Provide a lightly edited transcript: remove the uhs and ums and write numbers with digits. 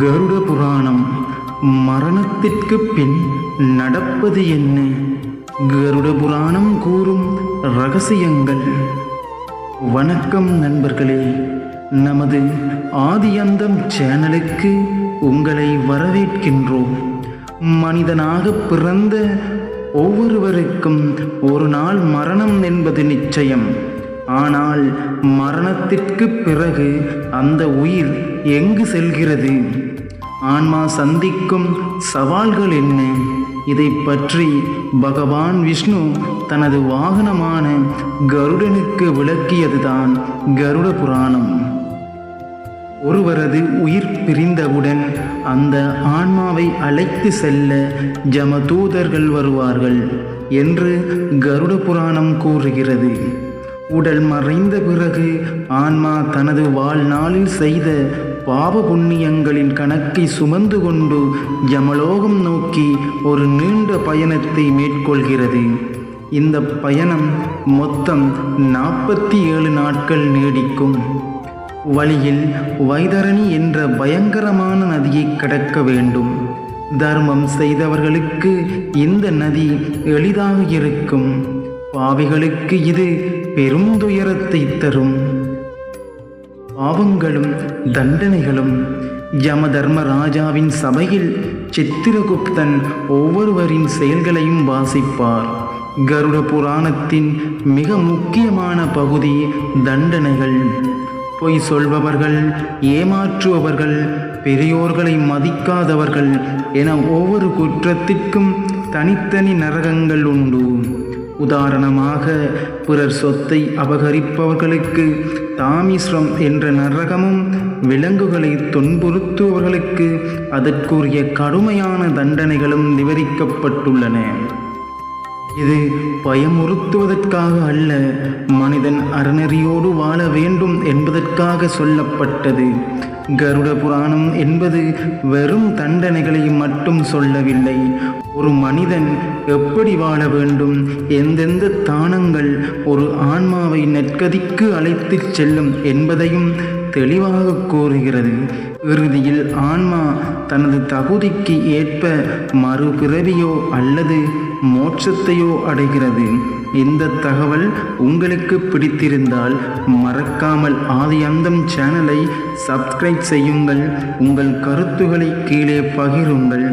கருட புராணம். மரணத்திற்கு பின் நடப்பது என்ன? கருட புராணம் கூறும் ரகசியங்கள். வணக்கம் நண்பர்களே, நமது ஆதியந்தம் சேனலுக்கு உங்களை வரவேற்கின்றோம். மனிதனாக பிறந்த ஒவ்வொருவருக்கும் ஒரு நாள் மரணம் என்பது நிச்சயம். ஆனால் மரணத்திற்கு பிறகு அந்த உயிர் எங்கு செல்கிறது? ஆன்மா சந்திக்கும் சவால்கள் என்ன? இதை பற்றி பகவான் விஷ்ணு தனது வாகனமான கருடனுக்கு விளக்கியதுதான் கருட புராணம். ஒருவரது உயிர் பிரிந்தவுடன் அந்த ஆன்மாவை அழைத்து செல்ல ஜமதூதர்கள் வருவார்கள் என்று கருட புராணம் கூறுகிறது. உடல் மறைந்த பிறகு ஆன்மா தனது வாழ்நாளில் செய்த பாவ புண்ணியங்களின் கணக்கை சுமந்து கொண்டு யமலோகம் நோக்கி ஒரு நீண்ட பயணத்தை மேற்கொள்கிறது. இந்த பயணம் மொத்தம் 47 நாட்கள் நீடிக்கும். வழியில் வைதரணி என்ற பயங்கரமான நதியை கடக்க வேண்டும். தர்மம் செய்தவர்களுக்கு இந்த நதி எளிதாக இருக்கும். பாவிகளுக்கு இது பெரும் துயரத்தை தரும். பாவங்களும் தண்டனைகளும். யம தர்மராஜாவின் சபையில் சித்திரகுப்தன் ஒவ்வொருவரின் செயல்களையும் வாசிப்பார். கருட புராணத்தின் மிக முக்கியமான பகுதி தண்டனைகள். பொய் சொல்பவர்கள், ஏமாற்றுபவர்கள், பெரியோர்களை மதிக்காதவர்கள் என ஒவ்வொரு குற்றத்திற்கும் தனித்தனி நரகங்கள் உண்டு. உதாரணமாக, பிறர் சொத்தை அபகரிப்பவர்களுக்கு தாமிஸ்ரம் என்ற நரகமும், விலங்குகளை துன்புறுத்துபவர்களுக்கு அதற்குரிய கடுமையான தண்டனைகளும் விவரிக்கப்பட்டுள்ளன. இது பயமுறுத்துவதற்காக அல்ல, மனிதன் அறநெறியோடு வாழ வேண்டும் என்பதற்காக சொல்லப்பட்டது. கருட புராணம் என்பது வெறும் தண்டனைகளை மட்டும் சொல்லவில்லை. ஒரு மனிதன் எப்படி வாழ வேண்டும், எந்தெந்த தானங்கள் ஒரு ஆன்மாவை நற்கதிக்கு அழைத்துச் செல்லும் என்பதையும் தெளிவாக கூறுகிறது. இறுதியில் ஆன்மா தனது தகுதிக்கு ஏற்ப மறுபிறவியோ அல்லது மோட்சத்தையோ அடைகிறது. இந்த தகவல் உங்களுக்கு பிடித்திருந்தால் மறக்காமல் ஆதியந்தம் சேனலை சப்ஸ்கிரைப் செய்யுங்கள். உங்கள் கருத்துக்களை கீழே பகிருங்கள்.